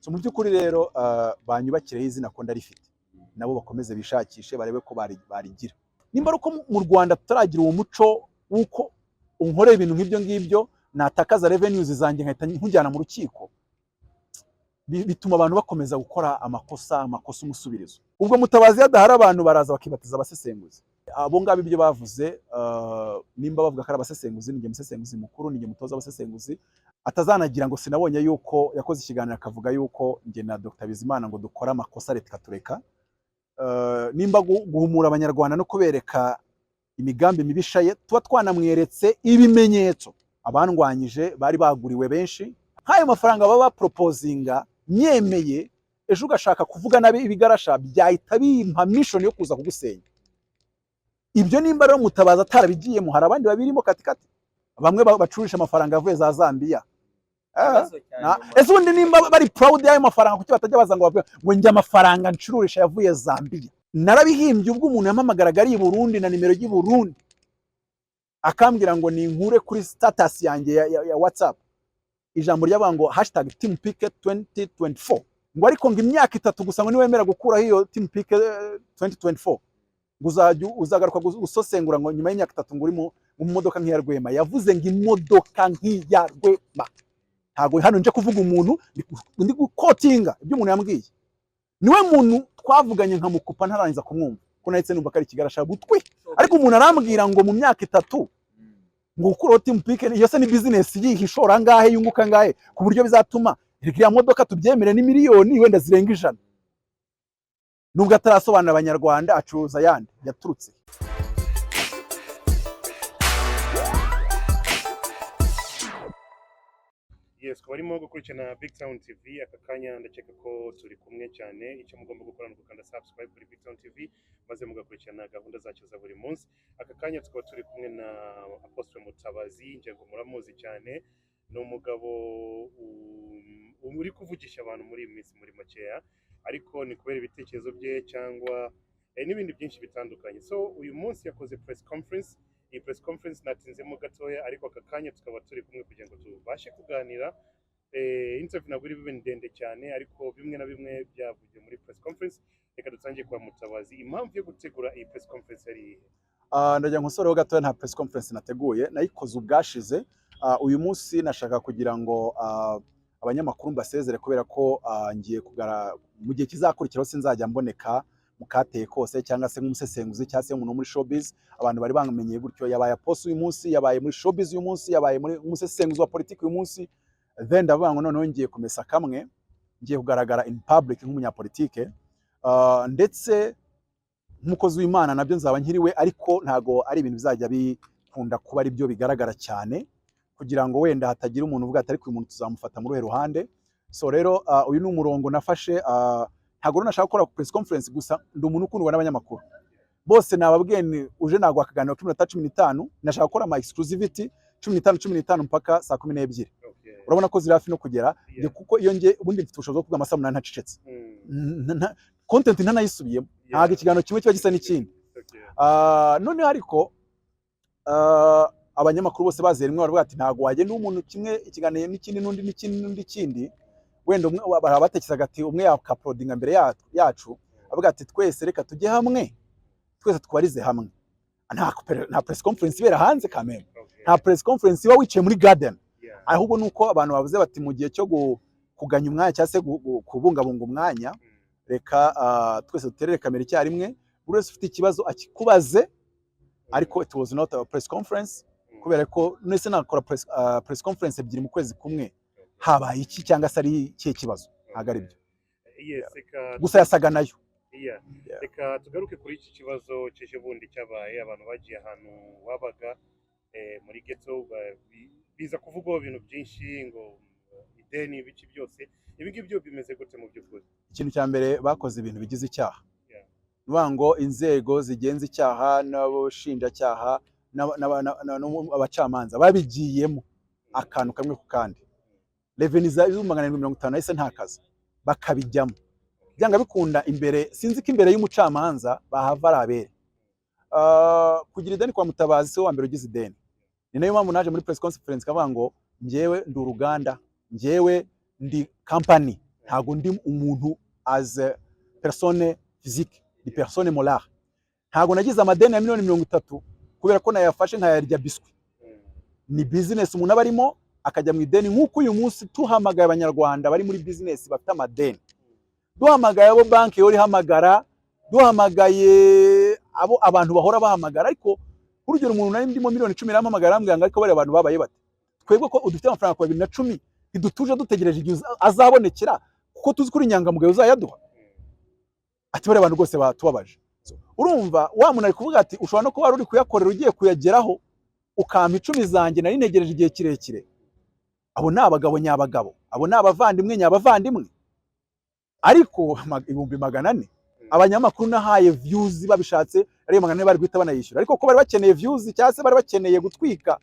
so mu by'ukuri rero banyubakireho izina ko ndarifite nabo bakomeze bishakishe barebe ko barigira nimba uko mu Rwanda tutaragira uwo muco wuko unkoreye ibintu nk'ibyo ngibyo natakaza revenues zanjye nkahita nkujyana mu rukiko bituma abantu bakomeza gukora amakosa umusubirizo ubwo Mutabazi yadahara abantu baraza bakibatiza abasesenguzi abo ngabo ibyo bavuze nimba bavuga ko ari abasesenguzi ninjye musesenguzi mukuru ninjye mutoza abasesenguzi atazanagira ngo sinabonye yuko yakoze ikiganiro akavuga yuko njye na Dr Bizimana ngo dukora amakosa leta katureka nimba guhumura abanyarwanda no kubereka imigambi mibisha ye tuba twanamweretse ibimenyetso abandwanyije bari baguriwe benshi nk'ayo mafaranga baba proposinga nyemeye ejo ugashaka kuvuga nabi ibigarasha byahita bimpa mission yo kuza kugusenya ibyo nimba rero Mutabazi atarabigiyemo hari abandi babirimo katikati bamwe bacurisha amafaranga avuye za Zambia ese undi nimba bari proud y'ayo mafaranga kuki batajya baza ngo bavuga ngo njye amafaranga ncururisha yavuye Zambia narabihimbye ubwo umuntu yamamagaraga ari i Burundi na nimero y'I Burundi akambwira ngo ni inkure kuri status yanjye ya WhatsApp ijambo ry'abango #teampick2024 ngo ariko ngo imyaka 3 gusa ngo niwemera gukuraho iyo teampick 2024 uzagaruka gusosengura ngo nyuma y'imyaka 3 ngo uri mu modoka nk'iya Rwema yavuze ngo imodoka nk'iya Rwema ntago hano nje kuvuga umuntu ndi gukotinga ibyo umuntu yambwiye niwe muntu twavuganye nkamukupa ntarangiza kumwumva ko nahise numva kari kigarasha butwi ariko umuntu arambwira ngo mu myaka 3 ngo ukuro teampick iyo se ni business yihishora ngahe yunguka ngahe ku buryo bizatuma iriya modoka tubyemere ni miliyoni wenda zirenga 100 nubwo atarasobanura abanyarwanda acuruza yandi yaturutse yes ko barimo gukurikirana BigTown TV aka kanya ndakeka ko turi kumwe cyane icyo mugomba gukora nuko kanda subscribe kuri BigTown TV maze mugakurikirana gahunda zacu za buri munsi aka kanya tukaba turi kumwe na Apostle Mutabazi nje ngo muramuzi cyane no mugabo uri kuvugisha abantu muri iyi minsi muri makeya ariko ni kubera ibitekerezo bye cyangwa n'ibindi byinshi bitandukanye so uyu munsi yakoze press conference iyi press conference natinzemo gatoya ariko aka kanya tukaba turi kumwe kugira ngo tubashe kuganira interview naguri bibe ndende cyane ariko bimwe na bimwe byavuye muri press conference reka dutangiye kwa Mutabazi impamvu yo gutegura iyi press conference ari ndagira ngo nsoreho gatoya nta press conference nateguye nayikoze ubwashize uyu munsi nashaka kugira ngo abanyamakuru mbasezere kubera ko ngiye kugara mu gihe kizakurikiraho sinzajya mboneka mukateye kose cyangwa se nk'umusesenguzi cyangwa se umuntu muri showbiz abantu bari bamenyeye gutyo yabaye Apostle uyu munsi yabaye muri showbiz uyu munsi yabaye muri umusesenguzi wa politiki uyu munsi then ndavuga ngo noneho ngiye kumesa kamwe ngiye kugaragara in public nk'umunyapolitike ndetse nk'umukozi w'Imana nabyo nzaba nkiriwe ariko ntago ari ibintu bizajya bikunda kuba ari byo bigaragara cyane kugira ngo wenda hatagira umuntu uvuga atari ku muntu tuzamufata mu ruhe ruhande so rero uyu ni umurongo nafashe ntago nashaka gukora press conference gusa ndi umuntu ukundwa n'abanyamakuru bose nababwiye uje nagwa akaganiro k'iminota 15 nashaka gukora ama exclusivity 15 mpaka saa 12 urabona ko ziri hafi no kugera kuko iyo nge ubundi mfite ubushobozi bwo kuvuga amasaha 8 ntacecetse content ntanayisubiyemo ntago ikiganiro kimwe kiba gisa n'ikindi none ariko abanyamakuru bose bazera imwe baravuga ati ntago wagenda umuntu kimwe ikiganiro n'ikindi n'ikindi wenda umwe barabatekerezaga ati umwe yakaprodinga mbere yacu avuga ati twese reka tujye hamwe twese twarize hamwe nta press conference ibera hanze kameme nta press conference iba wicaye muri garden ahubwo nuko abantu bavuze bati mu gihe cyo kuganya umwanya cyangwa se kubungabunga umwanya reka twese duterere kamera icyarimwe buri wese ufite ikibazo akikubaze ariko it was not a press conference kubera ko nese nakora press conference ebyiri mu kwezi kumwe habaye iki cyangwa se ari ikihe kibazo ntago ari byo gusa yasaga nayo reka tugaruke kuri iki kibazo cy'ejo bundi cyabaye abantu bagiye ahantu wabaga muri ghetto biza kuvugwaho ibintu byinshi ngo ideni biki byose ibi ngibyo bimeze gute mu by'ukuri ikintu cya mbere bakoze ibintu bigize icyaha ngo inzego zigenza icyaha n'abashinjacyaha abacamanza babigiyemo akantu kamwe ku kandi revenue za 150 nahise ntakaza bakabijyamo byanga bikunda imbere sinzi ko imbere y'umucamanza bahava arabere kugira ideni kwa Mutabazi se wa mbere ugize ideni ni nayo mpamvu naje muri press conference kavuga ngo njyewe ndi uruganda njyewe ndi company ntago ndi umuntu as a personne physique ni personne morale. Ntago nagize amadeni ya miliyoni 30 kubera ko nayafashe nkayarya biswi. Ni business umuntu abarimo akajya mu ideni, nk'uko uyu munsi tuhamagaye abanyarwanda bari muri business bafite amadeni, duhamagaye abo banki yori hamagara, duhamagaye abo abantu bahora bahamagara. Ariko urugero umuntu nari ndimo miliyoni 10 arampamagara ambwira ngo ariko bari abantu babaye bate, twebwe ko udufite amafaranga kwa 2010 ntidutuje dutegereje igihe azabonekera kuko tuzi kuri inyangamugayo uzayaduha. Ati bari abantu rwose batubabaje. Urumva wa muntu ari kuvuga ati ushobora no kuba uri kuyakorera ugiye kuyageraho ukampa 10 zanjye nari ntegereje igihe kirekire. Abo ni abagabo nyabagabo, abo ni abavandimwe nyabavandimwe. Ariko 400 abanyamakuru nahaye views babishatse ari 400 bari guhita banayishyura, ariko ko bari bakeneye views cyangwa se bari bakeneye gutwika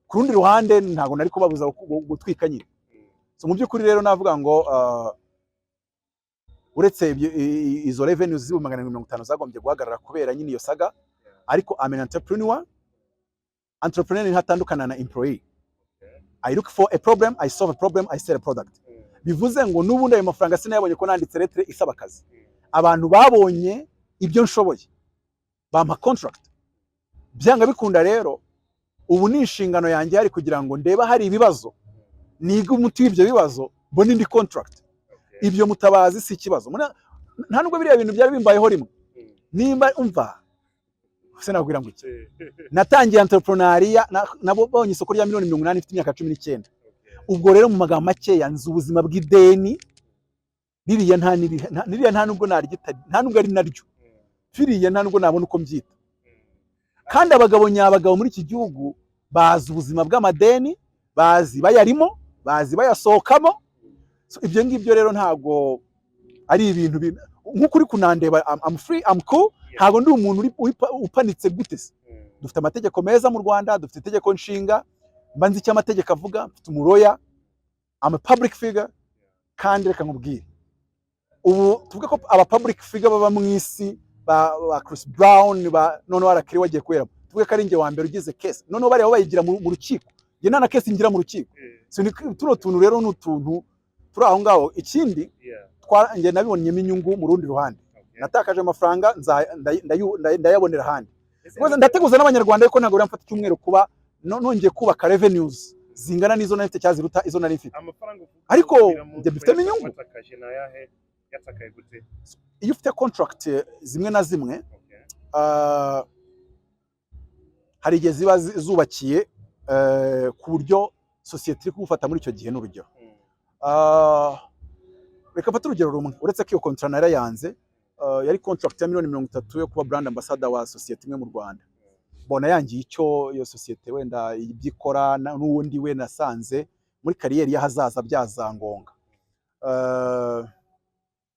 ku rundi ruhande ntago nari kubabuza gutwika nyine. So mu by'ukuri rero navuga ngo uretse izo revenues zibu 450 zagombye guhagarara kubera nyine iyo saga, ariko I'm an entrepreneur. Entrepreneur ni hatandukana na employee. I look for a problem, I solve a problem, I sell a product. Bivuze ngo nubundi ayo mafaranga sinayabonye ko nanditse letre isaba akazi. Abantu babonye ibyo nshoboye bampa contract. Byanga bikunda rero ubu ni inshingano yanjye ari kugira ngo ndeba hari ibibazo niga umuti w'ibyo bibazo mbone indi contract. Ibyo mutabazi si ikibazo. Nta nubwo biriya bintu byari bimbayeho rimwe. Nimba umva sinabwira ngo iki. Natangiye entrepreneuria nabo bonye isoko rya miliyoni 80 ifite imyaka 19. Ubwo rero mu magambo make yanze ubuzima bw'ideni ririya nta nubwo narigita, nta nubwo ari naryo. Firiya nta nubwo nabona uko mbyita. Kandi abagabo nyabagabo muri iki gihugu bazi ubuzima bw'amadeni, bazi bayarimo, bazi bayasohokamo. So ibyo ngibyo rero ntago ari ibintu nk'uko uri kunandeba I'm free, I'm cool. Ntago ndi umuntu upanitse gute se. Dufite amategeko meza mu Rwanda, dufite itegeko nshinga, mbanzi icyo amategeko avuga, mfite umuroya, I'm a public figure. Kandi reka nkubwire ubu tuvuga ko aba public figure baba mu isi ba Chris Brown none warakiri wagiye kwera, tuvuga ko ari nge wa mbere ugize case, none bari bayigira mu rukiko, nge nta na case ngira mu rukiko. So ni tuno tuntu rero n'utuntu turi aho ngaho. Ikindi nge nabibonye inyungu mu rundi ruhande, natakaje amafaranga ndayabonera handi. Ndateguza n'abanyarwanda yuko ntago ramfata cyumweru kuba nongeye kubaka revenues zingana nizo nafite cyaziruta izo nari mfite. Ariko nge bifite inyungu. Iyo ufite contract zimwe na zimwe hari igihe ziba zubakiye ku buryo society iri kugufata muri icyo gihe. N'urugero reka mfate urugero rumwe, uretse ko iyo contract narayanze, yari contract ya miliyoni 30 yo kuba brand ambassador wa society imwe mu Rwanda. Bona yangiye icyo iyo society wenda ibyikora n'uwundi we nasanze muri kariyeri y'ahazaza byazangonga.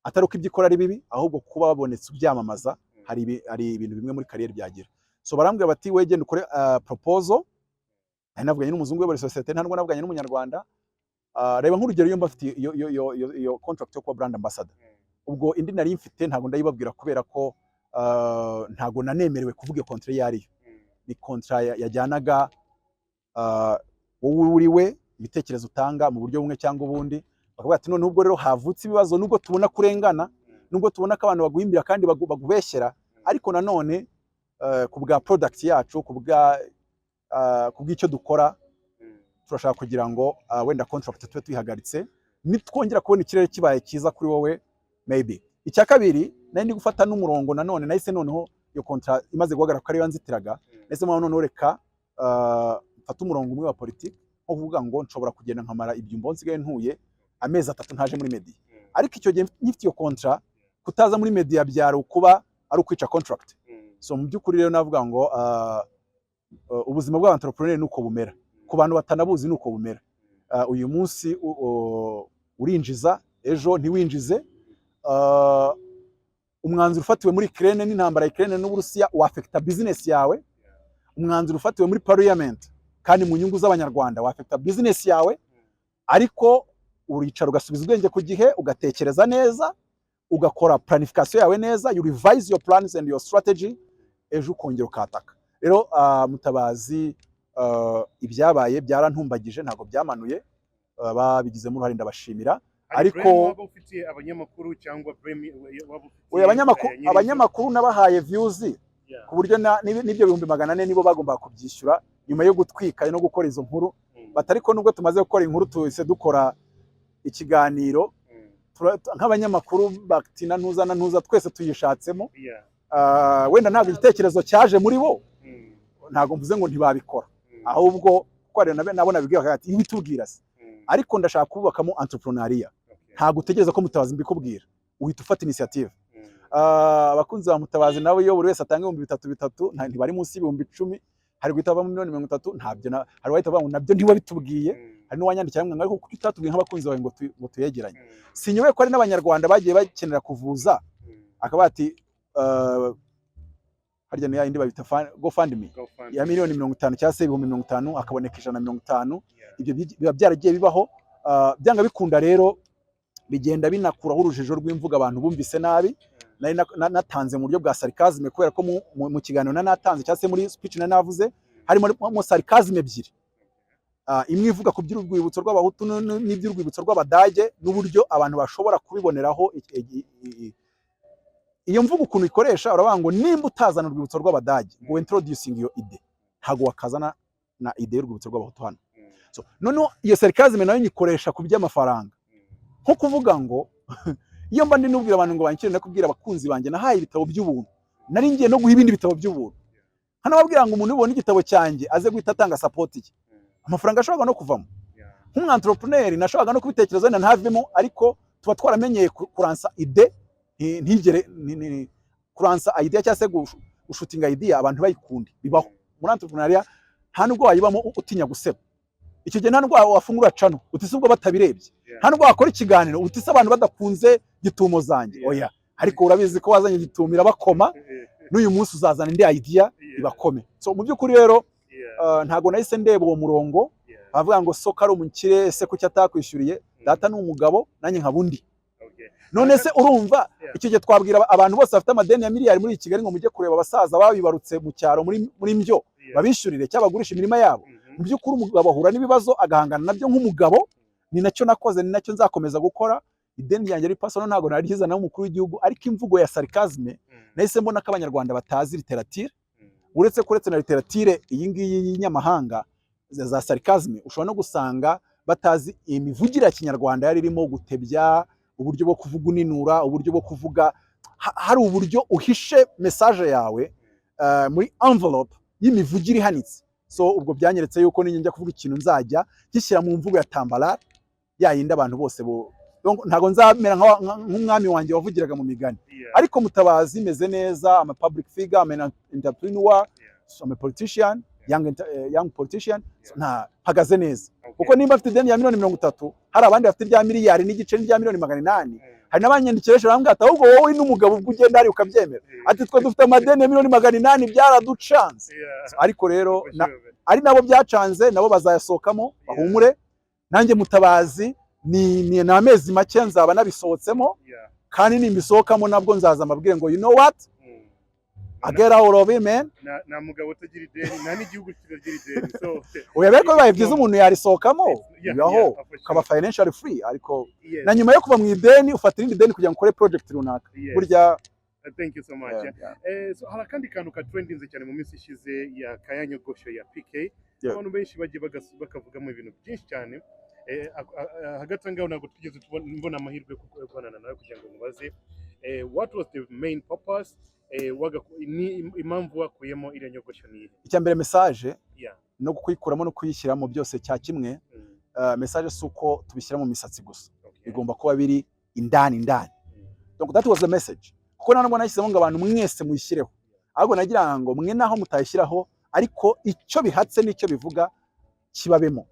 Atari uko ibyikora ari bibi, ahubwo kuba babonetse ubyamamaza hari ibintu bimwe muri kariyeri byagira. So barambwira bati we genda ukore proposal. Navuganye n'umuzungu we society, ntabwo navuganye n'umunyarwanda. Reba nk'urugero iyo mbafite iyo contract yo kuba brand ambassador, ubwo indi nari mfite ntabwo ndayibabwira kubera ko ntabwo nanemerewe kuvuga iyo contract yari. Ni contract yajyanaga wowe uri we ibitekerezo utanga mu buryo bumwe cyangwa ubundi. Bakavuga ati none ubwo rero havutse ibibazo, nubwo tubona kurengana, nubwo tubona ko abantu baguhimbira kandi bagubeshyera, ariko nanone ku bwa product yacu, ku bw'icyo dukora, turashaka kugira ngo wenda contract tube tuyihagaritse nitwongera kubona ikirere kibaye kiza kuri wowe maybe. Icya kabiri nari ndi gufata n'umurongo nanone, nahise noneho iyo contract imaze guhagarara ko ari yanzitiraga, nahise noneho reka mfata umurongo umwe wa politiki nko kuvuga ngo nshobora kugenda nkamara ibyumbo nsigaye ntuye amezi 3 ntaje muri media. Ariko icyo gihe nyifite iyo contract, kutaza muri media byaro kuba ari ukwica contract. So mu by'ukuri rero navuga ngo ubuzima bwa entrepreneur nuko bumera, ku bantu batanabuzi nuko bumera. Uyu munsi urinjiza, ejo ntiwinjize. Umwanzuro ufatiwe muri Ukraine n'intambara ya Ukraine n'Uburusiya wafekta business yawe. Umwanzuro ufatiwe muri parliament kandi mu nyungu z'abanyarwanda wafekta business yawe. Ariko uricara ugasubiza ubwenge ku gihe, ugatekereza neza, ugakora planification yawe neza, you revise your plans and your strategy, ejo ukongera ukataka. Rero Mutabazi ibyabaye byarantumbagije, ntago byamanuye, babigizemo uruhare ndabashimira. ariko waba ufitiye abanyamakuru cyangwa waba ufitiye abanyamakuru nabahaye views ku buryo n'ibyo 400 nibo bagomba kubyishyura nyuma yo gutwika no gukora izo nkuru batariko nubwo tumaze gukora inkuru tuhise dukora ikiganiro nk'abanyamakuru batina ntuza twese tuyishatsemo wenda ntabwo igitekerezo cyaje muri bo ntabwo mvuze ngo ntibabikora ahubwo ko nabona bibwira ati ibitubwira se ariko ndashaka kubakamo entrepreneuria ntabwo utegereza ko Mutabazi mbikubwira uhita ufata initiative abakunzi ba Mutabazi nabo iyo buri wese atanga 3,300 ntibari munsi y'10,000 hari guhita bava 1,30,000 ntabyo hari wahita bavuga nabyo ntiwabitubwiye hari n'uwanyandikira mwe ariko kuko utatubwiye nk'abakunzi bawe ngo tuyegeranye sinyowe ko ari n'abanyarwanda bagiye bakenera kuvuza akaba ati harya ni yindi babita GoFundMe ya $50,000 cyangwa se $50,000 akaboneka $150 ibyo biba byaragiye bibaho byanga bikunda rero bigenda binakuraho urujijo rw'imvuga abantu bumvise nabi natanze mu buryo bwa sarcasme kubera ko mu kiganiro natanze cyangwa se muri speech navuze harimo sarcasme ebyiri imwe ivuga ku by'urwibutso rw'abahutu n'iby'urwibutso rw'abadage n'uburyo abantu bashobora kubiboneraho iyo mvuga ukuntu ikoresha uravuga ngo nimba utazana urwibutso rw'abadage ngo introducing your ide ntago wakazana na ide y'urwibutso rw'abahutu hano so noneho iyo sarcasme nayo nyikoresha ku by'amafaranga nko kuvuga ngo iyo mba ndi nubwira abantu ngo bankire nakubwira abakunzi banjye nahaye ibitabo by'ubuntu nari ngiye no guha ibindi bitabo by'ubuntu hano babwira ngo umuntu ubona igitabo cyanjye aze guhita atanga support ye amafaranga ashobora no kuvamo nk'umwantrepreneur nashobora no kubitekerezo na ntavemo ariko tuba twaramenyeye kuransa ide ntigere kuransa idea cyangwa se gushutinga idea abantu bayikundi bibaho muri entrepreneuria nta nubwo wayibamo utinya guseba icyo gihe nta nubwo wafungura cano utise ubwo batabirebye nta nubwo wakora ikiganiro utise abantu badakunze gitumo zanjye oya ariko urabizi ko wazanye gitumira bakoma n'uyu munsi uzazana indi idea ibakome so mu by'ukuri rero ntago nahise ndeba uwo murongo bavuga ngo soka ari umukire se kuki atakwishyuriye data ni umugabo nanjye nkabundi none se urumva icyo gihe twabwira abantu bose bafite amadeni ya miliyari muri Kigali ngo mujye kureba abasaza babibarutse mu cyaro muri mbyo babishyurire cyangwa bagurisha imirima yabo mu by'ukuri umugabo ahura n'ibibazo agahangana nabyo nk'umugabo ni nacyo nakoze ni nacyo nzakomeza gukora ideni yanjye ari personal ntago narihiza nawe umukuru w'igihugu ariko imvugo ya sarcasme nahise mbona ko abanyarwanda batazi literature uretse na literature iyi ngiyi y'inyamahanga za sarcasme ushobora no gusanga batazi imivugire ya kinyarwanda yari irimo gutebya uburyo bwo kuvuga uninura uburyo bwo kuvuga hari uburyo uhishe message yawe muri envelope y'imivugire ihanitse so ubwo byanyeretse yuko ninjya kuvuga ikintu nzajya gishyira mu mvugo ya tambara yayinda abantu bose ntago nzamera nk'umwami wanjye wavugiraga mu migani ariko Mutabazi imeze neza ama public figure ama entrepreneur ama politician young politician nta hagaze neza kuko nimba afite ideni ya $30,000 hari abandi bafite rya miliyari n'igice rya $800,000 hari n'abanyandikisha bambwata ahubwo wowe n'umugabo ubwo ugenda ari ukabyemera ati twe dufite amadeni ya $800,000 byaraducanze ariko rero ari nabo byacanze nabo bazayasohokamo bahumure nanjye Mutabazi ni amezi make nzaba nabisohotsemo kandi nimbisohokamo nabwo nzaza amabwire ngo you know what agera all of it man na mugabo utagira ideni nta n'igihugu kitagira ideni so uyabeko bibaye byiza umuntu yarisohokamo yaho kaba financially free ariko na nyuma yo kuva mu ideni ufatira indi deni kugira ngo ukore project runaka burya thank you so much so hari kandi kantu ka trendinze cyane mu minsi ishize ya kayanyogosho ya PK abantu benshi bagiye bakavugamo ibintu byinshi cyane hagati ngaho ntabwo tugeze mbona amahirwe kubonana nawe kugira ngo mubaze what was the main purpose impamvu wakuyemo iriya nyogosho ni icya mbere message no kuyikuramo no kuyishyiramo byose cya kimwe message suko tubishyira mu misatsi gusa bigomba kuba biri indani donc that was the message kuko ntabwo nashyizemo ngo abantu mwese muyishyireho ahubwo nagira ngo mwe naho mutayishyiraho ariko icyo bihatse n'icyo bivuga kibabemo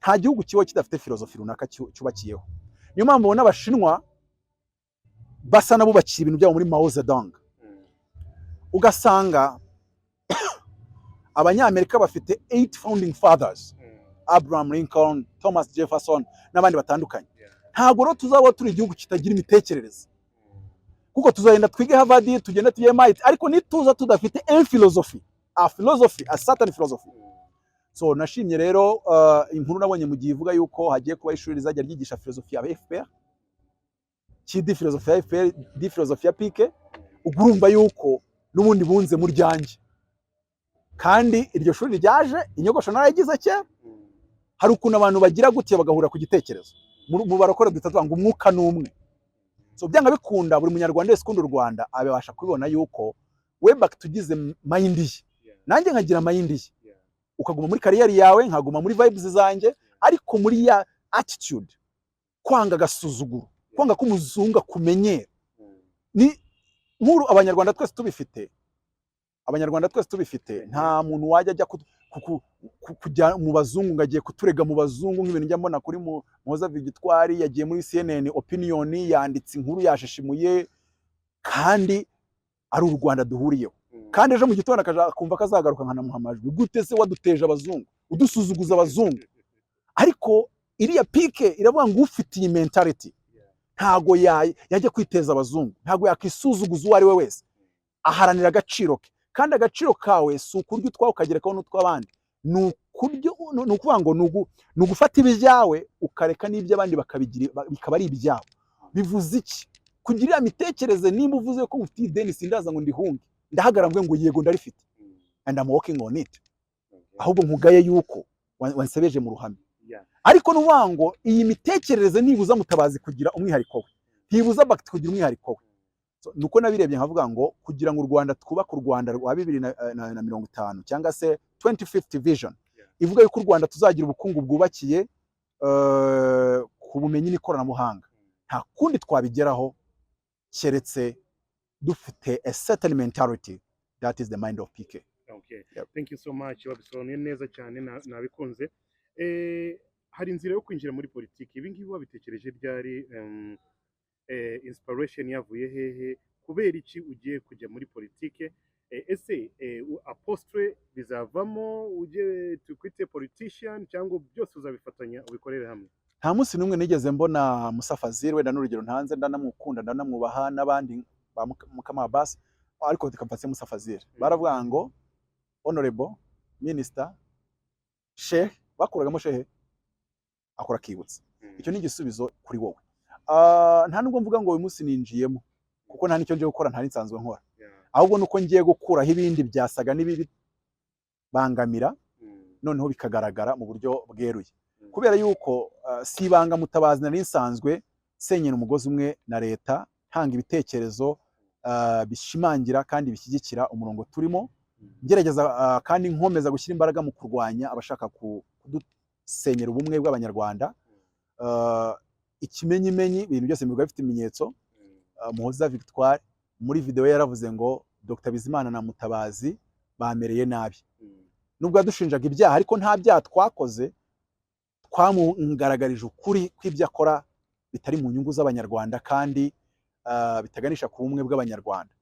nta gihugu kiba kidafite filozofi runaka cyubakiyeho niyo mpamvu ubona abashinwa basa nabubakiye ibintu byabo muri Mao Zedong ugasanga abanyamerika bafite 8 founding fathers Abraham Lincoln, Thomas Jefferson n'abandi batandukanye ntago rero tuzaba turi igihugu kitagira imitekerereze kuko tuzagenda twige Harvard tugenda tuye MIT ariko nituza tudafite philosophy a certain philosophy so nashimye rero inkuru nabonye mu gihe ivuga yuko hagiye kuba ishuri rizajya ryigisha filozofi ya FPR kidi filozofi ya FPR di filozofi ya pike ugurumva yuko n'ubundi bunze mu ryanjye kandi iryo shuri ryaje inyogosho narayigize cye hari ukuntu abantu bagira gutya bagahura ku gitekerezo mu barokore dutatu ngo umwuka n'umwe so byanga bikunda buri munyarwanda wese ukunda u Rwanda abasha kubibona yuko we back tugize mind ye nanjye nkagira mind ye ukaguma muri kariyeri yawe nkaguma muri vibes zanjye ariko muri ya attitude kwanga gasuzuguro kwanga ko umuzungu kumenyera ni nkuru abanyarwanda twese tubifite nta muntu wajya ajya kujya mu bazungu ngagiye kuturega mu bazungu nk'ibintu njya mbona kuri muhoza Victoire yagiye muri CNN opinion yanditse inkuru yashishimuye kandi ari u Rwanda duhuriyeho kandi ejo mu gitondo akumva kazagaruka nkanamuha amajwi gute se waduteje abazungu udusuzuguza abazungu ariko iriya pike iravuga ngo ufite iyi mentality ntago yajya kwiteza abazungu ntago yakisuzuguza uwo ari we wese aharanira agaciro ke kandi agaciro kawe si ukurya utwawe ukagerekaho n'utw'abandi ni ukuvuga ngo ni ugufata ibyawe ukareka n'iby'abandi bikaba ari ibyabo bivuze iki kugira imitekerereze nimba uvuze ko ufite ideni sindaza ngo ndihunge ndahagarambwe ngo yego ndarifite and I'm working on it ahubwo nkugaye yuko wansebeje mu ruhame ariko nubango iyi mitekerereze nibuza Mutabazi kugira umwihariko we ntibuza Bakti kugira umwihariko we nuko nabirebye nkavuga ngo kugira ngo u Rwanda twubaka u Rwanda rwa 2050 cyangwa se 2050 vision ivuga yuko u Rwanda tuzagira ubukungu bwubakiye ku bumenyi n'ikoranabuhanga nta kundi twabigeraho keretse dufite a certain mentality that is the mind of PK. Okay. Yep. Thank you so much. Wabisobanuye neza cyane nabikunze. Hari inzira yo kwinjira muri politiki ibi ngibi wabitekereje byari inspiration yavuye hehe kubera iki ugiye kujya muri politiki ese apostre bizavamo uje tukwite politician cyangwa byose uzabifatanya ubikorere hamwe nta munsi numwe nigeze mbona Musa Fazil wenda n'urugero ntanze ndanamukunda ndanamwubaha n'abandi ba Mukama Bas ariko tukapatse Musa Fazil baravuga ngo honorable minister sheikh bakuragamo shehe akora kibutse icyo ni igisubizo kuri wowe nta nubwo mvuga ngo uyu munsi ninjiyemo kuko nta nicyo nje gukora nta nsanzwe nkora ahubwo nuko ngiye gukuraho ibindi byasaga n'ibibi bangamira noneho bikagaragara mu buryo bweruye kubera yuko sibanga Mutabazi nari nsanzwe senyera umugozi umwe na leta hanga ibitekerezo bishimangira kandi bishyigikira umurongo turimo gerageza kandi nkomeza gushyira imbaraga mu kurwanya abashaka kudusenyera ubumwe bw'abanyarwanda ikimenyimenyi ibintu byose bivuga bifite ibimenyetso muhoza Victoire muri video yaravuze ngo Dr Bizimana na Mutabazi bamereye nabi nubwo yadushinjaga ibyaha ariko nta byaha twakoze twamugaragarije ukuri kw'ibyo akora bitari mu nyungu z'abanyarwanda kandi bitaganisha ku bumwe bw'abanyarwanda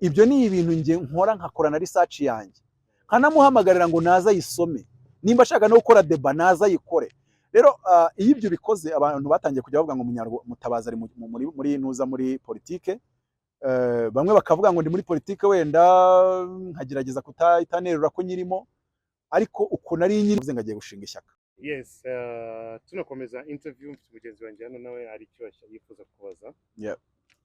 ibyo ni ibintu nge nkora nkakora na research yanjye nkanamuhamagarira ngo naza yisome nimba ashaka no gukora deba naza yikore rero iyo ibyo bikoze abantu batangiye kujya bavuga ngo Mutabazi ari muri ntuza muri politike bamwe bakavuga ngo ndi muri politike wenda nkagerageza kutanerura ko nyirimo ariko uko nari nyiri ngagiye gushinga ishyaka. Yes, tunakomeza interview mfite mugenzi wanjye hano nawe ari cyo yifuza kubaza.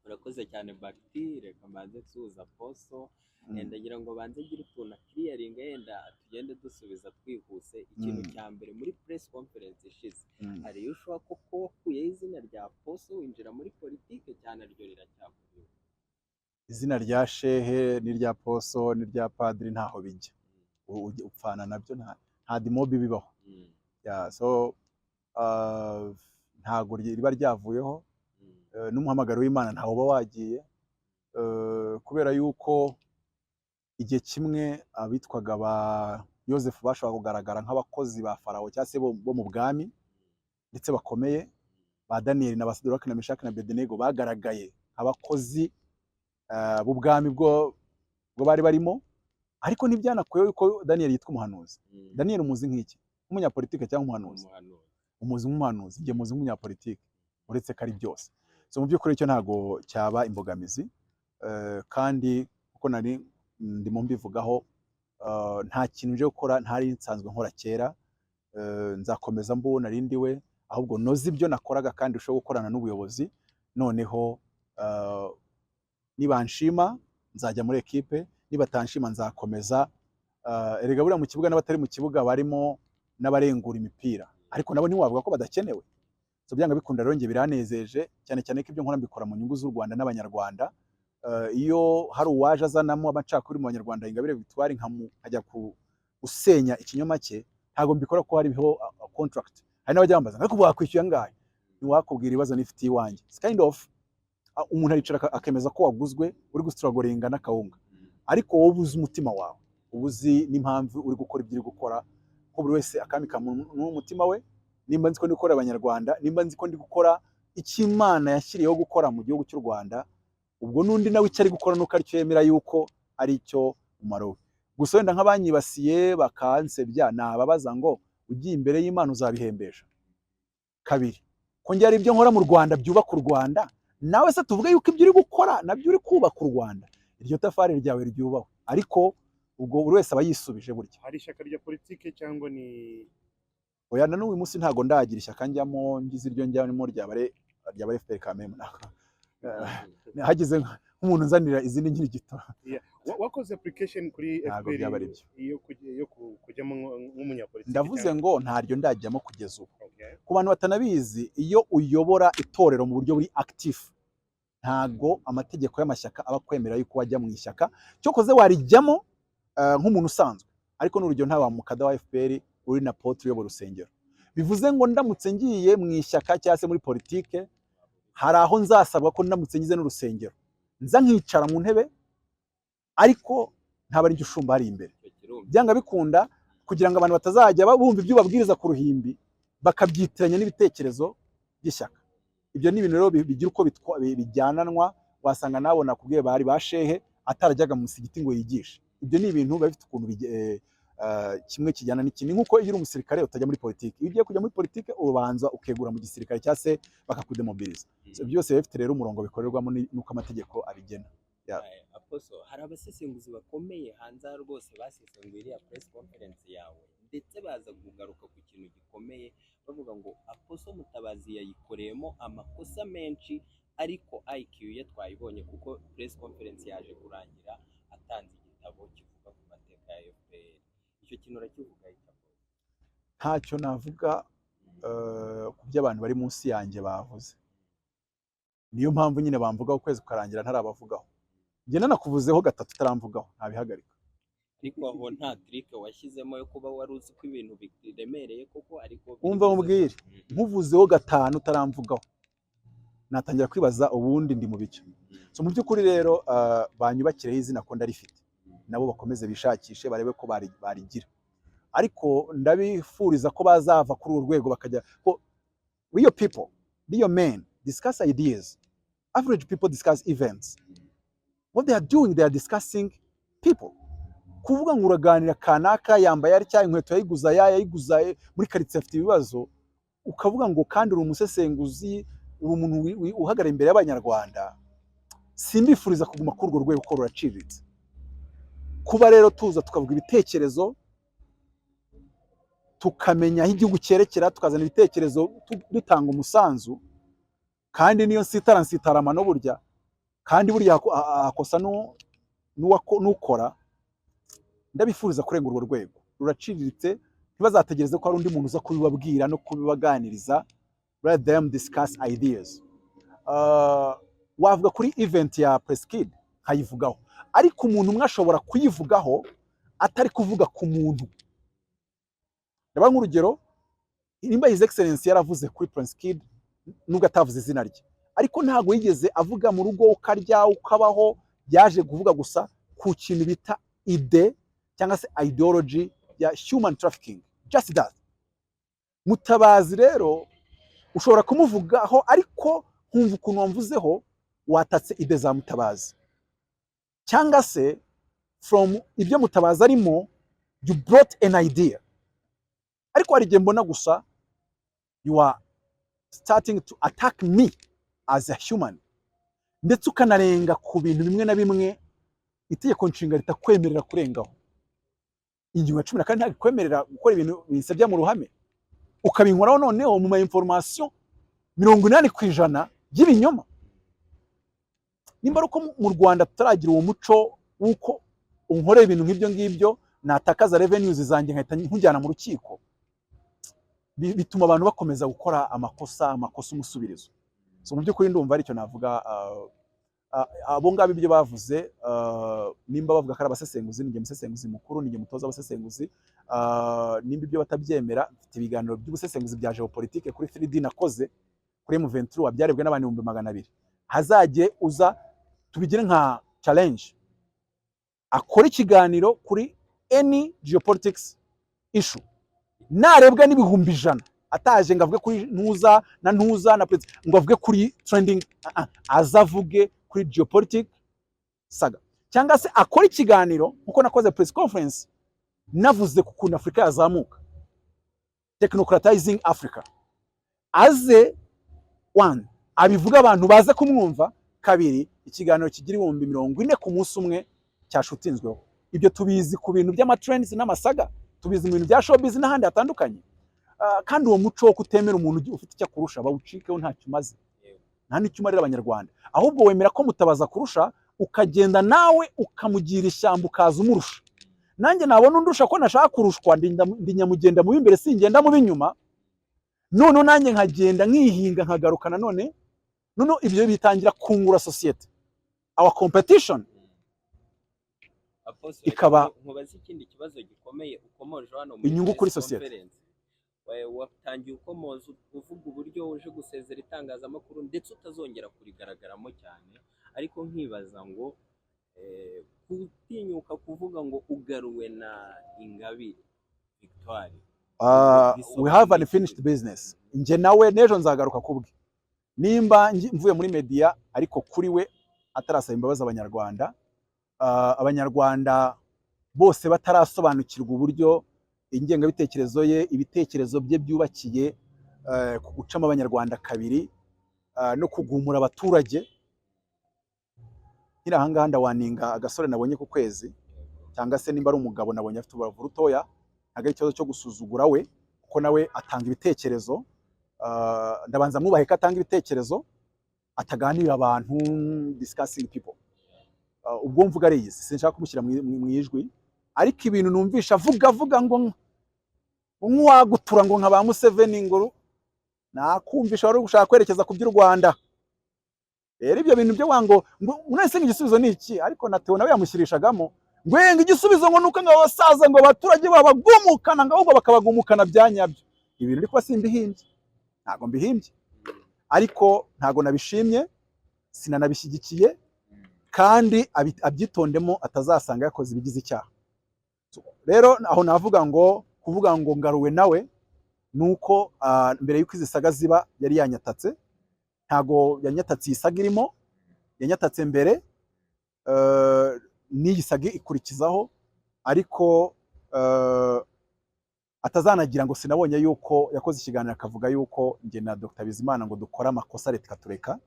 Urakoze cyane Bakti, reka mbanze nsuhuza Poso ndagira ngo banze gira utuntu clearing yenda tugende dusubiza twihuse ikintu cya mbere muri press conference ishize hari ushobora koko wakuye izina rya Poso winjira muri politike cyane ryo riracyavuye izina rya shehe n'irya Poso n'irya padiri ntaho bijya upfana nabyo nta dimobi bibaho so ntago riba ryavuyeho n'umuhamagaro w'Imana ntaho uba wagiye kubera yuko igihe kimwe abitwaga ba Yosefu bashobora kugaragara nk'abakozi ba Farawo cyangwa se bo mu bwami ndetse bakomeye ba Daniel na Basidoraki na Meshaki na Abednego bagaragaye abakozi b'ubwami bwo bari barimo ariko ntibyanakuye yuko Daniel yitwa umuhanuzi. Daniel umuzi nk'iki umunyapolitike cyangwa umuhanuzi? Umuzi nk'umuhanuzi, ngiye muzi nk'umunyapolitike uretse kari byose. So mu by'ukuri cyo ntago cyaba imbogamizi kandi uko nari ndimo mbivugaho nta kintu nje gukora ntari nsanzwe nkora kera. Nzakomeza mbona rindiwe ahubwo noze ibyo nakoraga kandi usho gukorana n'ubuyobozi. Noneho nibanshima nzajya muri equipe, nibatanshima nzakomeza. Erega buriya mu kibuga n'abatari mu kibuga barimo n'abarengura imipira, ariko nabo ntiwavuga ko badakenewe. So byanga bikunda rero nge biranezeje cyane cyane ko ibyo nkora mbikora mu nyungu z'u Rwanda n'abanyarwanda. Iyo hari uwaje azanamo abacakuri mu banyarwanda Ingabire Victoire nkajya gusenya ikinyoma cye, ntago mbikora ko hariho contract. Hari n'abajya bambaza ariko wakwishyuye ngahe, ntiwakubwira ibibazo nifitiye iwanjye. It's kind of umuntu aricara akemeza ko waguzwe uri gustrugglinga n'akawunga, ariko wowe ubuze umutima wawe, ubuzi n'impamvu uri gukora ibyo uri gukora, ko buri wese akamika n'umutima we. Nimba nzi ko ndi gukora abanyarwanda, nimba nzi ko ndi gukora icyo Imana yashyiriyeho gukora mu gihugu cy'u Rwanda, ubwo n'undi nawe icyo ari gukora nuko ari cyo yemera yuko ari cyo umaro. Gusa wenda nk'abanyibasiye bakansebya, nababaza ngo ugiye imbere y'Imana uzabihembesha. Kabiri, ko njye ari ibyo nkora mu Rwanda byubaka u Rwanda, nawe se tuvuge yuko ibyo uri gukora nabyo uri kubaka u Rwanda, iryo tafari ryawe ryubaho. Ariko ubwo buri wese aba yisubije burya. Hari ishyaka rya politike cyangwa ni oya, na n'uyu munsi ntago ndagira ishyaka njyamo, ngize iryo njyamo ryabare FPR kameme. Hagize nk'umuntu nzanira izindi nkiri gito. wakoze application kuri FPR iyo kujyamo nk'umunyapolitiki. Ndavuze ngo ntaryo ndajyamo kugeza ubu. Ku bantu batanabizi, iyo uyobora itorero mu buryo buri active, ntago amategeko y'amashyaka aba kwemera yuko wajya mu ishyaka. Cyokoze warijyamo nk'umuntu usanzwe, ariko n'urugero nta wa mukada wa FPR uri na potre uyobora urusengero. Bivuze ngo ndamutse ngiye mu ishyaka cyangwa se muri politike, hari aho nzasabwa ko ndamutse ngize n'urusengero nza nkicara mu ntebe, ariko ntaba ari ushumba ari imbere. Byanga bikunda kugira ngo abantu batazajya bumva ibyo babwiriza ku ruhimbi bakabyitiranya n'ibitekerezo by'ishyaka. Ibyo ni ibintu rero bigira uko bijyananwa. Wasanga nabona kubwiye bari bashehe atarajyaga mu musigiti ngo yigishe. Ibyo ni ibintu bafite ukuntu kimwe kijyana n'ikindi. Nkuko iyo uri umusirikare utajya muri politiki, iyo ugiye kujya muri politiki ubanza ukegura mu gisirikare cyangwa se bakakudemobiliza. Byose bifite rero umurongo bikorerwamo n'uko amategeko abigena. Aposo, hari abasesenguzi bakomeye hanze rwose basesenguye iriya press conference yawe, ndetse baza kugaruka ku kintu gikomeye bavuga ngo Aposo Mutabazi yayikoreyemo amakosa menshi, ariko IQ ye twayibonye kuko press conference yaje kurangira atanze igitabo kivuga ku mateka ya FPR. Icyo kintu urakivuga igitabo? Ntacyo navuga ku byo abantu bari munsi yanjye bavuze. Niyo mpamvu nyine bamvugaho ukwezi kukarangira ntarabavugaho. Njye nakuvuzeho gatatu taramvugaho, ntabihagarika. Ariko aho nta trick washyizemo yo kuba wari uzi ko ibintu biremereye koko, ariko umva mubwire, nkuvuzeho gatanu taramvugaho, natangira kwibaza ubundi ndi mu bice. So mu by'ukuri rero banyubakireho izina ko ndarifite, nabo bakomeze bishakishe barebe ko barigira. Ariko ndabifuriza ko bazava kuri urwego bakajya ko real people, real men discuss ideas. Average people discuss events. What they are doing, they are discussing people. Kuvuga ngo uraganira kanaka yambaye ari cyangwa inkweto yayiguza muri quartier afite ibibazo, ukavuga ngo kandi uri umusesenguzi, uri umuntu uhagarara imbere y'abanyarwanda, simbifuriza kuguma kuri urwo rwego ko ruraciriritse. Kuba rero tuza tukavuga ibitekerezo, tukamenya aho igihugu cyerekera, tukazana ibitekerezo dutanga umusanzu, kandi niyo nsitaramano burya, kandi burya akosa n'ukora. Ndabifuriza kurenga urwo rwego, ruraciriritse. Ntibazategereze ko hari undi muntu uza kubibabwira no kubibaganiriza. Let them discuss ideas. Wavuga kuri event ya Press Kid nkayivugaho, ariko umuntu umwe ashobora kuyivugaho atari kuvuga ku muntu. Ndaba nk'urugero, nimba His Excellency yaravuze kuri Press Kid nubwo atavuze izina rye, ariko ntago yigeze avuga mu rugo ukarya ukabaho, yaje kuvuga gusa ku kintu bita ide cyangwa se ideology ya human trafficking. Just that. Mutabazi rero ushobora kumuvugaho, ariko nkumva ukuntu wamvuzeho watatse ide za Mutabazi, cyangwa se from ibyo Mutabazi arimo you brought an idea, ariko hari igihe mbona gusa you are starting to attack me as a human, ndetse ukanarenga ku bintu bimwe na bimwe itegeko nshinga ritakwemerera kurengaho. ingingo ya 14 ntabwo ikwemerera gukora ibintu bisebya mu ruhame, ukabinkoraho noneho mu ma information 80% y'ibinyoma. Nimba ari uko mu Rwanda tutaragira uwo muco w'uko unkorera ibintu nk'ibyo ngibyo natakaza revenues zanjye nkahita nkujyana mu rukiko, bituma abantu bakomeza gukora amakosa umusubirizo. So mu by'ukuri ndumva aricyo navuga. Abo ngabo ibyo bavuze, nimba bavuga ko ari abasesenguzi, ninjye musesenguzi mukuru, ninjye mutoza abasesenguzi. Nimba ibyo batabyemera, mfite ibiganiro by'ubusesenguzi bya geopolitique kuri 3D nakoze kuri M23 byarebwe n'abantu 200,000. Hazajye uza tubigire nka challenge, akora ikiganiro kuri any geopolitics issue, narebwa n'ibihumbi 100, ataje ngo avuge kuri ntuza na president ngo avuge kuri trending, azavuge kuri geopolitic saga, cyangwa se akora ikiganiro uko nakoze press conference navuze ku kuntu Afrika yazamuka, technocratizing Africa, aze one abivuga abantu baze kumwumva, kabiri ikiganiro kigira 40,000 ku munsi umwe cyashutinzweho. Ibyo tubizi ku bintu by'amatrends n'amasaga, tubizi mu bintu bya showbiz n'ahandi hatandukanye. Kandi uwo muco wo kutemera umuntu ufite icyo kurusha bawucikeho ntacyo umaze, nta n'icyo umarira Abanyarwanda, ahubwo wemera ko Mutabazi kurusha ukagenda nawe ukamugira ishyamba ukaza umurusha. Nanjye nabona undusha ko nashaka kurushwa, ndi nyamugenda mu b'imbere singenda mu b'inyuma, none nanjye nkagenda nkihinga nkagaruka none ibyo bitangira kungura society, our competition ikaba nkubaza ikindi kibazo gikomeye ukomoje hano mu inyungu kuri society. Watangiye ukomoza uvuga uburyo uje gusezera itangazamakuru ndetse utazongera kurigaragaramo cyane, ariko nkibaza ngo kutinyuka kuvuga ngo ugaruwe na Ingabire Victoire. We have unfinished business. Nje nawe nejo nzagaruka kubwe, nimba mvuye muri media ariko kuri we atarasaba imbabazi Abanyarwanda, Abanyarwanda bose batarasobanukirwa uburyo ingengabitekerezo ye, ibitekerezo bye byubakiye ku gucamo Abanyarwanda kabiri no kugumura abaturage. Nyira ahangaha ndawaninga agasore nabonye ku kwezi, cyangwa se nimba ari umugabo nabonye afite ubavu rutoya, ntago ari ikibazo cyo gusuzugura we, kuko nawe atanga ibitekerezo. Ndabanza mwubahe ko atanga ibitekerezo, ataganira abantu, discussing people. Ubwo mvuga ari yisi, sinshaka kumushyira mu ijwi, ariko ibintu numvisha avuga ngo nk'uwagutura ngo nkaba Museveni ngo nakumvisha wari gushaka kwerekeza ku by'u Rwanda. Rero ibyo bintu byo wango mwese igisubizo ni iki, ariko natewe nawe yamushyirishagamo ngwenga igisubizo ngo nuko abasaza ngo abaturage babagumukana ngo ahubwo bakabagumukana byanyabyo. Ibintu ariko simbihimbye, ntago mbihimbye, ariko ntago nabishimye, sinanabishyigikiye, kandi abyitondemo atazasanga yakoze ibigize icyaha. Rero aho navuga ngo kuvuga ngo ngaruwe nawe nuko mbere yuko izisaga ziba yari yanyatatse, ntago yanyatatse isaga irimo, yanyatatse mbere n'iyisaga ikurikizaho, ariko atazanagira ngo sinabonye yuko yakoze ikiganiro akavuga yuko nge na Dr. Bizimana ngo dukora amakosa leta katureka.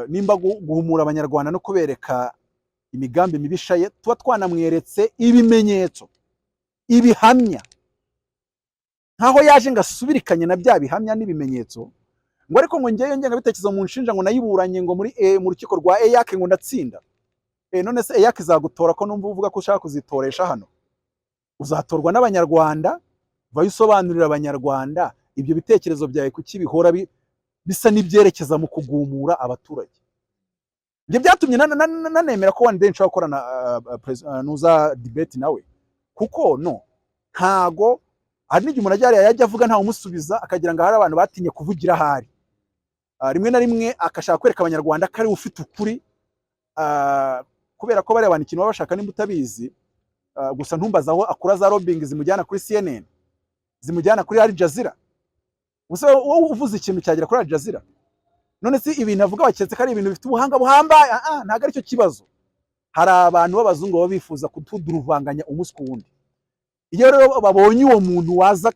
Nimba guhumura Abanyarwanda no kubereka imigambi mibisha ye, tuba twanamweretse ibimenyetso, ibihamya, nkaho yaje ngasubirikanye na bya bihamya n'ibimenyetso, ngo ariko ngo ngeyo ngengabitekerezo mu nshinja ngo nayiburanye ngo mu rukiko rwa EAC ngo ndatsinda. None se EAC izagutora ko numva uvuga ko ushaka kuzitoresha hano? Uzatorwa n'Abanyarwanda, bayisobanurira Abanyarwanda ibyo bitekerezo byawe kuki bihora bisa n'ibyerekeza mu kugumura abaturage. Ibyo byatumye nanemera ko one day nshobora gukorana nuza debate nawe, kuko ntago hari n'igihe umuntu yajya avuga nta umusubiza akagira ngo hari abantu batinye kuvugira ahari. Rimwe na rimwe akashaka kwereka Abanyarwanda ko ari ufite ukuri, kubera ko bari abantu ikintu bashaka nimba utabizi. Gusa ntumbaza aho akura za lobbying zimujyana kuri CNN, zimujyana kuri Al Jazeera. Gusa wowe uvuze ikintu cyagira kuri Al Jazeera, none si ibintu avuga baketse ko ari ibintu bifite ubuhanga buhambaye. Ntago ari cyo kibazo. Hari abantu b'abazungu baba bifuza kutuduruvanganya umunsi ku wundi. Iyo rero babonye uwo muntu waza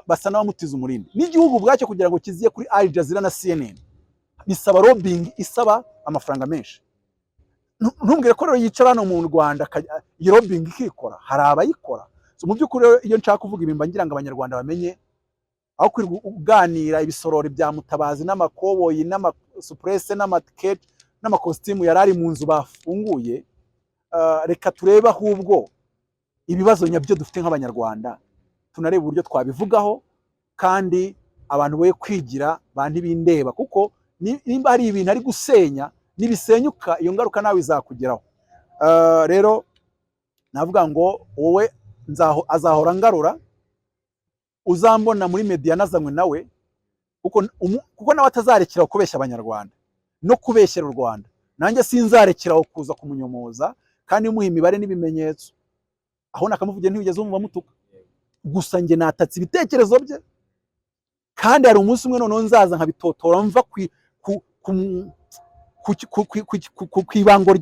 basa n'abamutiza umurindi, n'igihugu bwacyo kugira ngo kiziye kuri Al Jazeera na CNN bisaba lobbying, isaba amafaranga menshi. ntumbwire ko rero yicara hano mu Rwanda iyo lobbying ikikora, hari abayikora. So mu by'ukuri rero iyo nshaka kuvuga ibimba ngira ngo abanyarwanda bamenye, aho kuganira ibisorori bya Mutabazi n'amakoboyi n'amasupresse n'amatiketi n'amakositimu yari ari mu nzu bafunguye, reka turebe ahubwo ibibazo nyabyo dufite nk'abanyarwanda, tunareba uburyo twabivugaho, kandi abantu boye kwigira bandi bindeba, kuko nimba hari ibintu ari gusenya nibisenyuka iyo ngaruka nawe izakugeraho. Rero navuga ngo wowe azahora ngarura, uzambona muri media nazanywe nawe, kuko nawe atazarekeraho kubeshya abanyarwanda no kubeshyera u Rwanda. Nanjye sinzarekeraho kuza kumunyomoza kandi muha imibare n'ibimenyetso, aho nakamuvugiye ntiwigeze umva mutuka, gusa nge natatse ibitekerezo bye, kandi hari umunsi umwe noneho nzaza nkabitotora mva ku ibango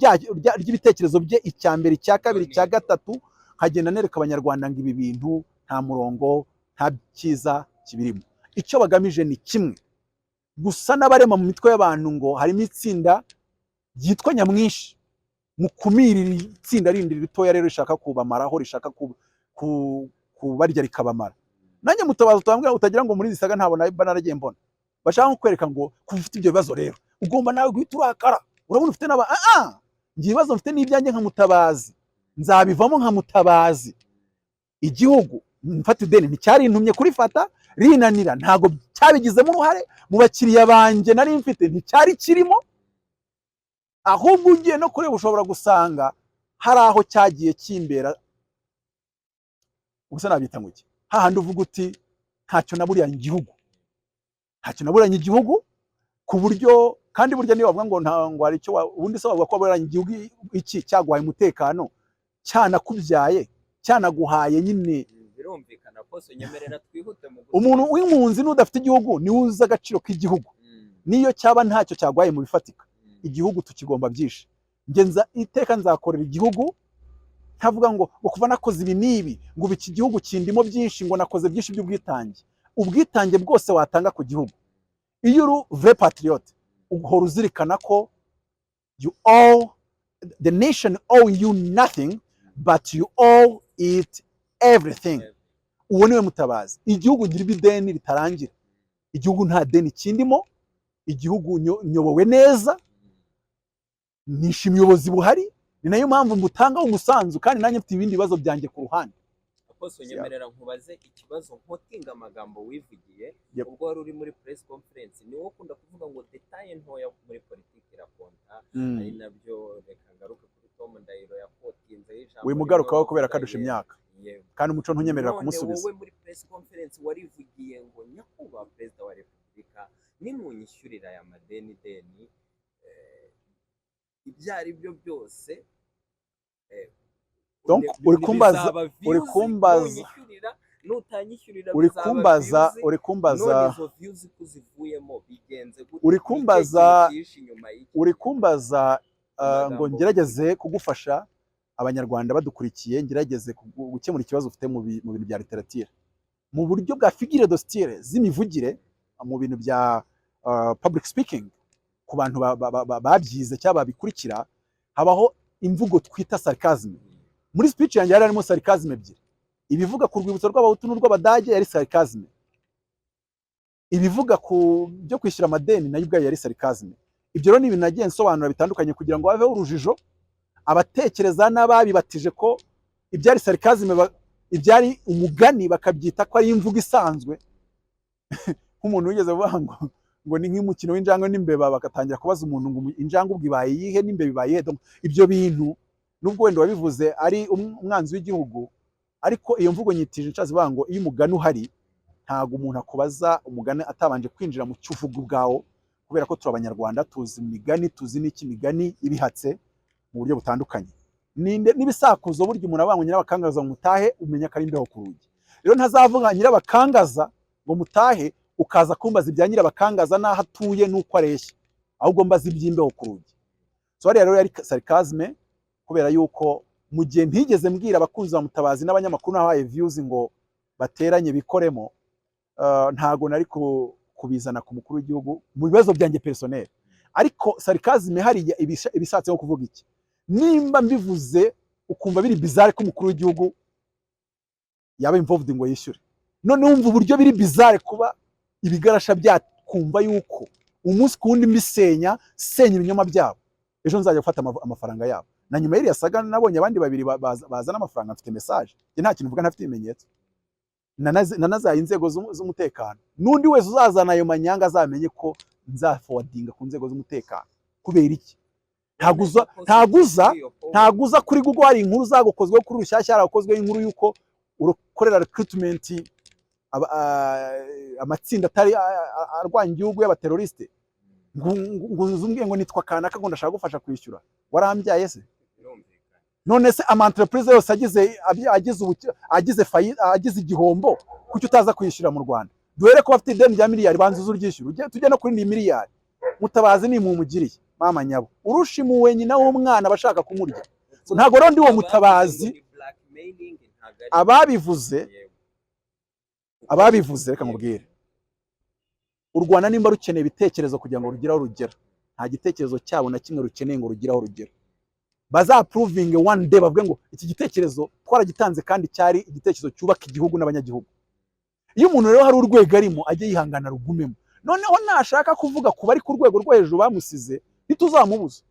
ry'ibitekerezo bye, icya mbere, icya kabiri, icya gatatu, nkagenda nereka abanyarwanda ngo ibi bintu nta murongo, nta cyiza kibirimo. Icyo bagamije ni kimwe gusa, n'abarema mu mitwe y'abantu ngo harimo itsinda ryitwa nyamwinshi, mu kumirira itsinda rindi ritoya rero rishaka kubamaraho, rishaka kubarya rikabamara. Nanjye Mutabazi utambwira utagira ngo muri zisaga ntabona naragiye mbona, bashaka kukwereka ngo ufite ibyo bibazo rero ugomba nawe guhita urakara, urabona ufite n'aba ngiye ibibazo mfite n'ibyanjye nka Mutabazi, nzabivamo nka Mutabazi. Igihugu mfata ideni nticyari intumye kurifata, rinanira ntago cyabigizemo uruhare, mu bakiriya banjye nari mfite nticyari kirimo, ahubwo ugiye no kureba ushobora gusanga hari aho cyagiye kimbera, gusa nabita ngo iki, hahandi uvuga uti ntacyo naburiye igihugu, ntacyo naburiye igihugu, ku buryo kandi burya niyo bavuga ngo ntango hari icyo ubundi se bavuga ko waburanye igihugu iki cyagwaye umutekano, cyanakubyaye, cyanaguhaye nyine. Birumvikana kose, nyemerera twihute mu umuntu w'impunzi n'udafite igihugu niwe uzi agaciro k'igihugu, niyo cyaba ntacyo cyagwaye mu bifatika, igihugu tukigomba byinshi. Ngenza iteka nzakorera igihugu, ntavuga ngo kuva nakoze ibi n'ibi ngo iki gihugu kindimo byinshi, ngo nakoze byinshi by'ubwitange. Ubwitange bwose watanga ku gihugu, iyo uri vrai patriote, uhora uzirikana ko the nation owe you nothing but you owe it everything. Uwo niwe Mutabazi. Igihugu ngira ideni ritarangira, igihugu nta deni kindimo, igihugu nyobowe neza, nisha umuyobozi buhari, ni nayo mpamvu mbutanga umusanzu, kandi nanjye mfite ibindi bibazo byanjye ku ruhande. Kose nyemerera nkubaze ikibazo nkotinga amagambo wivugiye ubwo wari uri muri press conference, ni wo kunda kuvuga ngo detaye ntoya muri politiki irakonta, ari nabyo reka ngaruke kuri Tom Ndahiro yakotinze ijambo wimugarukaho kubera kadusha imyaka, kandi umuco ntunyemerera kumusubiza. Wowe muri press conference warivugiye ngo nyakubahwa Perezida wa Repubulika, nimunyishyurira aya madeni ibyari byo byose, donc uri kumbaza ngo ngerageze kugufasha abanyarwanda badukurikiye, ngerageze gukemura ikibazo ufite mu bintu bya literature, mu buryo bwa figure de style z'imivugire, mu bintu bya public speaking. Ku bantu babyize cyangwa babikurikira, habaho imvugo twita sarcasm. Muri speech yanjye harimo sarcasm ebyiri. Ibivuga ku rwibutso rw'abahutu n'urw'abadage yari sarcasm, ibivuga ku byo kwishyura amadeni nayo ubwayo yari sarcasm. Ibyo rero ni ibintu nagiye nsobanura bitandukanye kugira ngo baveho urujijo, abatekereza n'ababibatije ko ibyari sarcasm, ibyari umugani bakabyita ko ari imvugo isanzwe. Nk'umuntu wigeze avuga ngo ni nk'umukino w'injangwe n'imbeba, bakatangira kubaza umuntu ngo injangwe ubwo ibaye yihe n'imbeba ibaye yihe. Ibyo bintu nubwo wenda wabivuze ari umwanzi w'igihugu, ariko iyo mvugo nyitije nshazi bavuga ngo iyo umugani uhari ntago umuntu akubaza umugani atabanje kwinjira mu cyuvugo bwawo, kubera ko turi abanyarwanda tuzi imigani, tuzi n'iki migani ibihatse mu buryo butandukanye. N'ibisakuzo burya umuntu avuga ngo nyirabakangaza ngo mutahe, umenya ko ari imbeho ku rugi. Rero ntazavuga nyirabakangaza ngo mutahe ukaza kumbaza ibya nyirabakangaza n'aho atuye n'uko areshya, ahubwo mbaza iby'imbeho ku rugi. So rero yari sarcasm, kubera yuko mu gihe ntigeze mbwira abakunzi ba Mutabazi n'abanyamakuru nahaye views ngo bateranye bikoremo, ntago nari kubizana ku mukuru w'igihugu mu bibazo byanjye personnel. Ariko sarcasm hariya ibishatse nko kuvuga iki, nimba mbivuze ukumva biri bizarre ko umukuru w'igihugu yaba involved ngo yishyure, none wumva uburyo biri bizarre kuba ibigarasha byakumva yuko umunsi ku wundi senya ibinyoma byabo, ejo nzajya gufata amafaranga yabo. Na nyuma y'iriya saga nabonye abandi babiri bazana amafaranga, mfite message njye nta kintu mvuga, ntafite ibimenyetso. Nanazaye inzego z'umutekano, n'undi wese uzazana ayo manyanga azamenye ko nzaforwardinga ku nzego z'umutekano. Kubera iki? ntaguza kuri Google hari inkuru zagukozwe kuri rushyashya, harakozwe inkuru yuko ukorera recruitment amatsinda atari arwanya igihugu y'abateroriste, ngo nitwa kanaka ngo ndashaka gufasha kwishyura. Warambyaye se? None se ama entreprise yose agize igihombo kuki utaza kwishyura mu Rwanda? Duhere ko bafite ideni rya miliyari banzuza uryishyura, tujye no kuri ni miliyari. Mutabazi ni mumugiriye mama nyabo, urushimuwe nyina w'umwana bashaka kumurya. So ntago rero ndi wo Mutabazi. Ababivuze reka nkubwire, u Rwanda nimba rukeneye ibitekerezo kugira ngo rugire aho rugera, nta gitekerezo cyabo na kimwe rukeneye ngo rugire aho rugera. Bazaprovinge one day bavuge ngo iki gitekerezo twaragitanze kandi cyari igitekerezo cyubaka igihugu n'abanyagihugu. Iyo umuntu rero hari urwego arimo ajye yihangana rugumemo, noneho nashaka kuvuga kuba ari ku rwego rwo hejuru bamusize ntituzamubuza,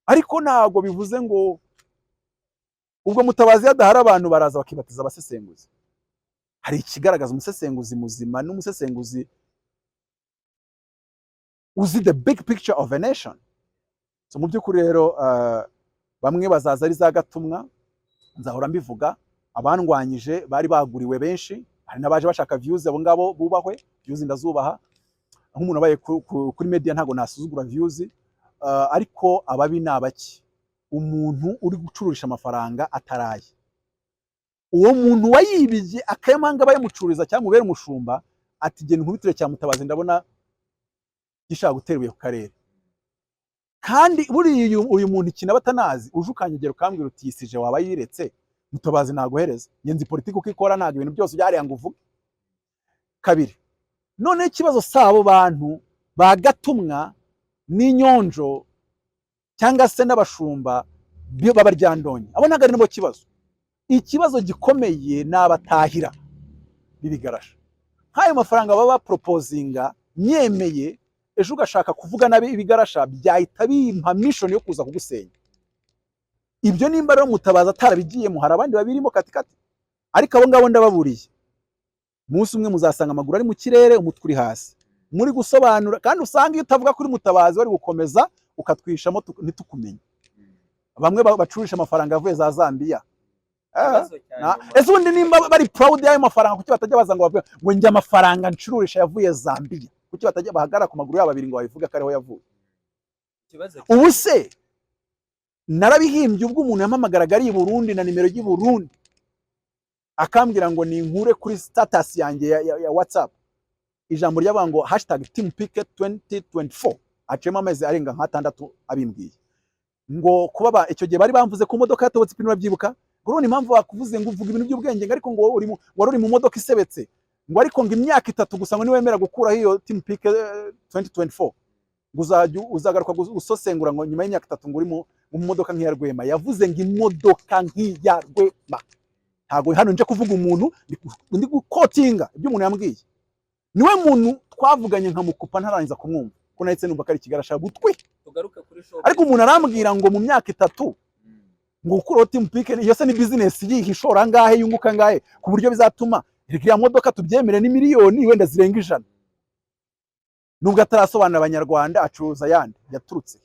ariko ntago bivuze ngo ubwo Mutabazi yadahara abantu baraza bakibatiza abasesenguzi. Hari ikigaragaza umusesenguzi muzima n'umusesenguzi uzi the big picture of a nation. So mu by'ukuri rero bamwe bazaza ari za gatumwa, nzahora mbivuga, abandwanyije bari baguriwe benshi, hari nabaje bashaka views, abo ngabo bubahwe, views ndazubaha. Nk'umuntu abaye kuri media ntago nasuzugura views, ariko ababi nabaki. Umuntu uri gucururisha amafaranga ataraye, uwo muntu wayibije akayamanga bayamucururiza cyangwa ubere umushumba, ati genda nkubitire cya Mutabazi ndabona gishaka guterwa ku karere. Kandi buri uyu muntu ikina batanazi uje ukanyegera ukambwira uti yisije waba yiretse, Mutabazi naguhereza. Nyenzi politiki uko ikora ntago ibintu byose byariya ngo uvuge. Kabiri, none ikibazo sabo bantu bagatumwa n'inyonjo cyangwa se n'abashumba babaryandonye, abo ntago ari nabo kibazo. Ikibazo gikomeye nabatahira bibigarasha. Nk'ayo mafaranga baba proposinga nyemeye, ejo ugashaka kuvuga nabi ibigarasha byahita bimpa mission yo kuza kugusenya. Ibyo nimba rero Mutabazi atarabigiyemo, hari abandi babirimo katikati, ariko abo ngabo ndababuriye. Munsi umwe muzasanga amaguru ari mu kirere, umutwe uri hasi, muri gusobanura, kandi usanga iyo utavuga kuri Mutabazi wari gukomeza ukatwishamo ntitukumenye. Bamwe bacurisha amafaranga yavuye za Zambia. Ese undi nimba bari proud y'ayo mafaranga, kuki batajya baza ngo bavuge ngo njye amafaranga ncururisha yavuye Zambia? Kuki batajya bahagara ku maguru y'ababiri ngo babivuge ko ariho yavuye? Ubu se narabihimbye ubwo umuntu yamamagaraga ari i Burundi na nimero y'u Burundi, akambwira ngo ni nkure kuri status yanjye ya WhatsApp ijambo ry'abantu ngo #teampicket2024, acema amezi arenga nka 6 abimbwiye ngo kuba icyo gihe bari bamvuze ku modoka yatobotse ipine urabyibuka. Urone impamvu bakuvuze ngo uvuga ibintu by'ubwenge, ariko ngo wari mu modoka isebetse, ngo ariko ngo imyaka 3 gusa ngo niwemera gukuraho iyo teampicket2024 uzagaruka gusosengura ngo nyuma y'imyaka 3 ngo uri mu modoka nk'iya Rwema. Yavuze ngo imodoka nk'iya Rwema. Ntago hano nje kuvuga umuntu, ndi gukotinga ibyo umuntu yambwiye. Niwe muntu twavuganye nkamukupa ntarangiza kumwumva, ko nahise numva kari kigarasha gutwi. Ariko umuntu arambwira ngo mu myaka 3 ngo ukuro teampicket, iyo se ni business yihishora ngahe yunguka ngahe ku buryo bizatuma iriya modoka tubyemere ni miliyoni wenda zirenga 100. Nubwo atarasobanura abanyarwanda acuruza yandi yaturutse.